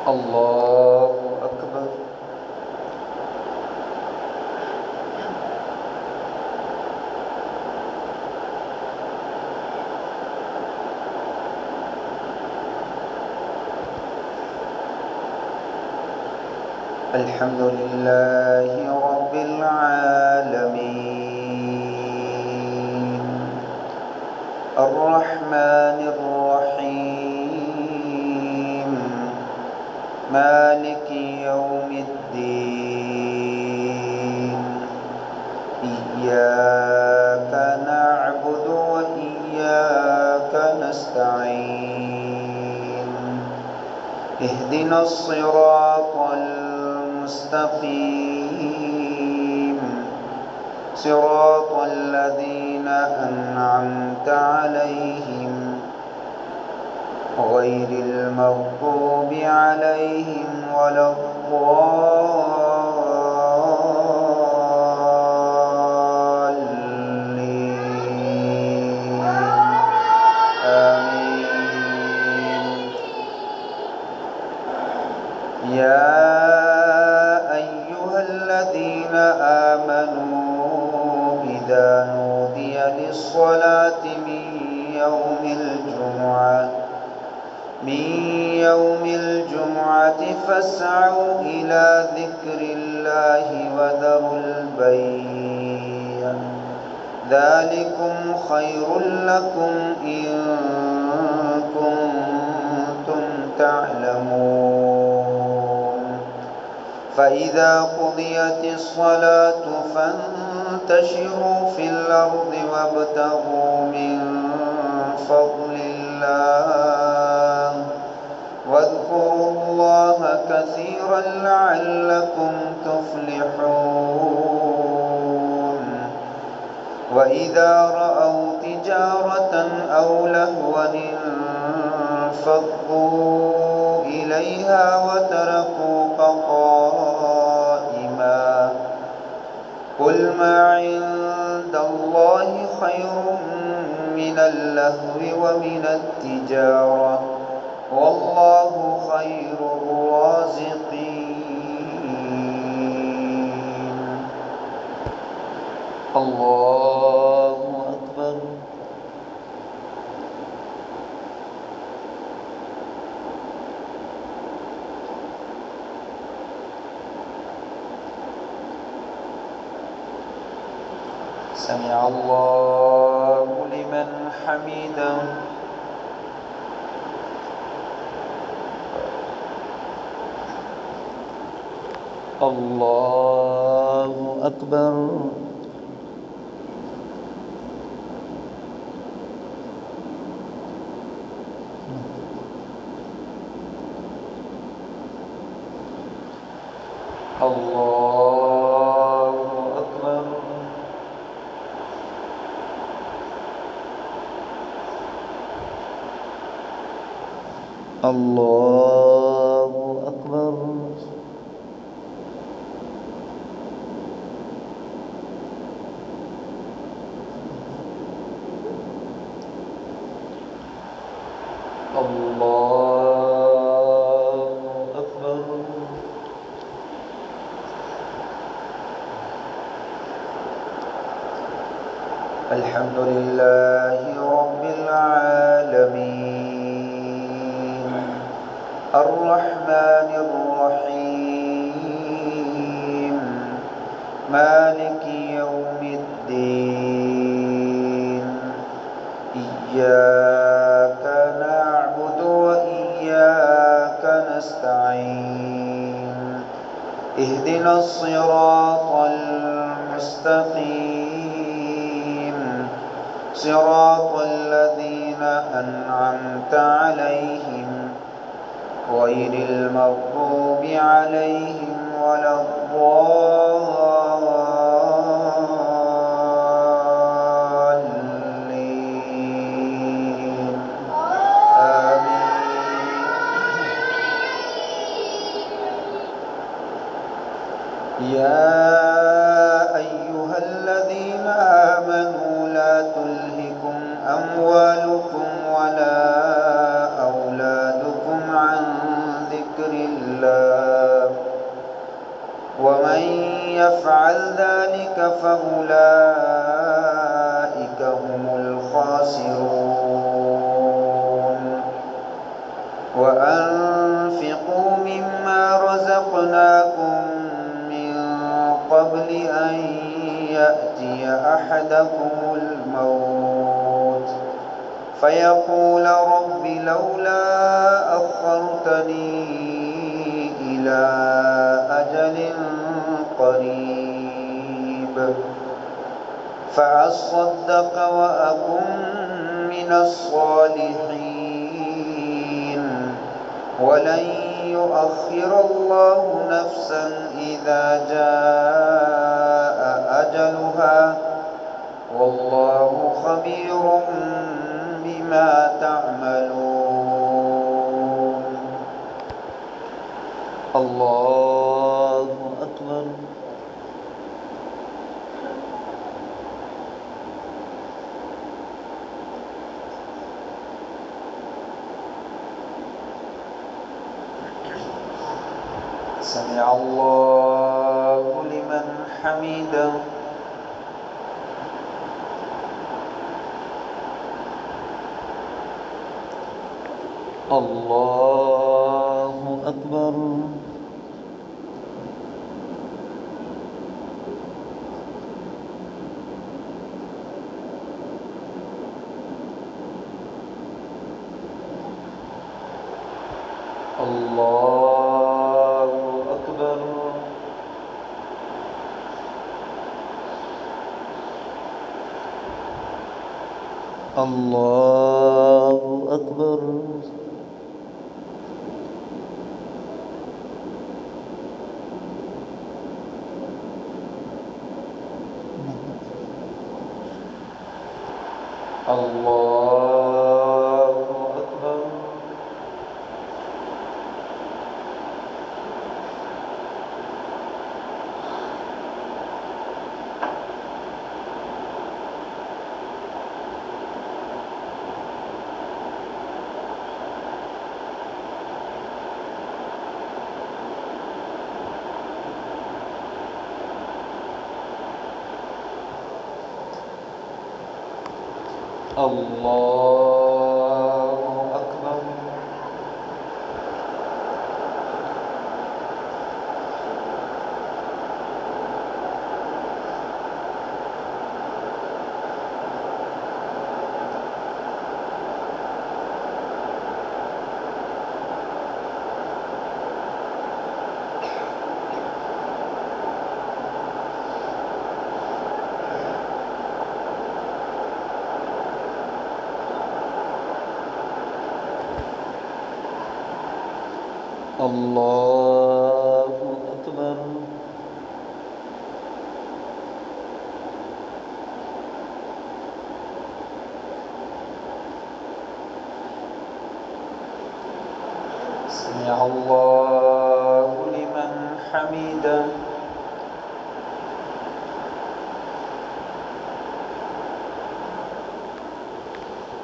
الله أكبر. الحمد لله رب العالمين الرحمن الرحيم مالك يوم الدين إياك نعبد وإياك نستعين اهدنا الصراط المستقيم صراط الذين أنعمت عليهم غير المغضوب عليهم ولا الضالين آمين. يا أيها الذين آمنوا إذا نودي للصلاة من يوم الجمعة فاسعوا إلى ذكر الله وذروا البيع ذلكم خير لكم إن كنتم تعلمون. فإذا قضيت الصلاة فانتشروا في الأرض وابتغوا من فضل الله واذكروا الله كثيرا لعلكم تفلحون. وإذا رأوا تجارة أو لهوا انفضوا إليها وتركوك قائما قل ما عند الله خير من اللهو ومن التجارة والله خير الرازقين. الله أكبر. سمع الله لمن حمده. الله أكبر. الله أكبر. الله أكبر. الله أكبر. الحمد لله رب العالمين الرحمن الرحيم مالك يوم الدين إياك نعبد وإياك نستعين اهدنا الصراط المستقيم صراط الذين أنعمت عليهم غير المغضوب عليهم ولا الضالين آمين. يا أيها الذين آمنوا لا تلهكم أموالكم ولا أولادكم عن ذكر الله يفعل ذلك فأولئك هم الخاسرون وأنفقوا مما رزقناكم من قبل أن يأتي أحدكم الموت فيقول رب لولا أخرتني إلى أجل قريب فأصدق وأكن من الصالحين ولن يؤخر الله نفسا إذا جاء أجلها والله خبير بما تعملون. الله أكبر. سمع الله لمن حمده. الله أكبر. الله أكبر. الله أكبر. الله أكبر. الله أكبر. الله أكبر. سمع الله لمن حمده.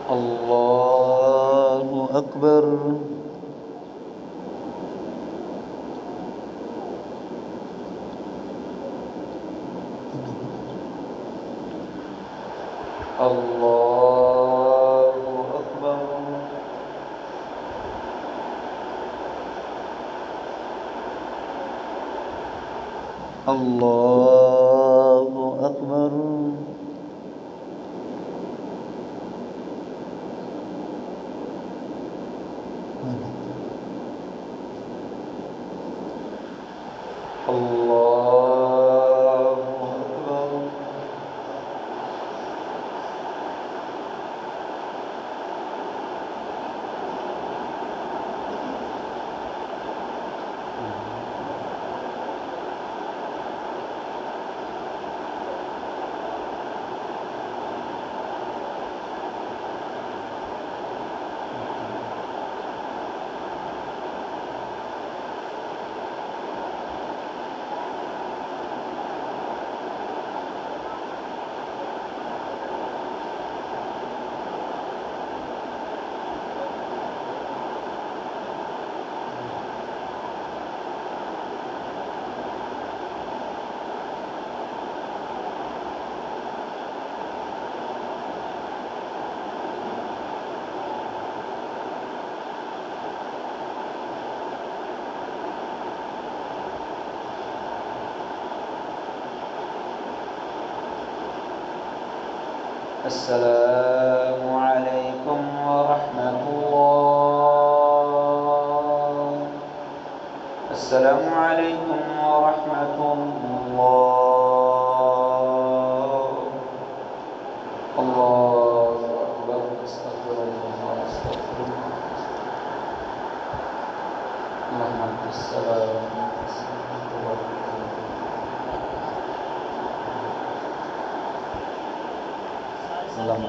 الله أكبر. الله أكبر. الله أكبر. الله أكبر. السلام عليكم ورحمة الله. السلام عليكم ورحمة الله. الله أكبر. استغفر الله استغفر الله. اللهم أنت السلام اللهم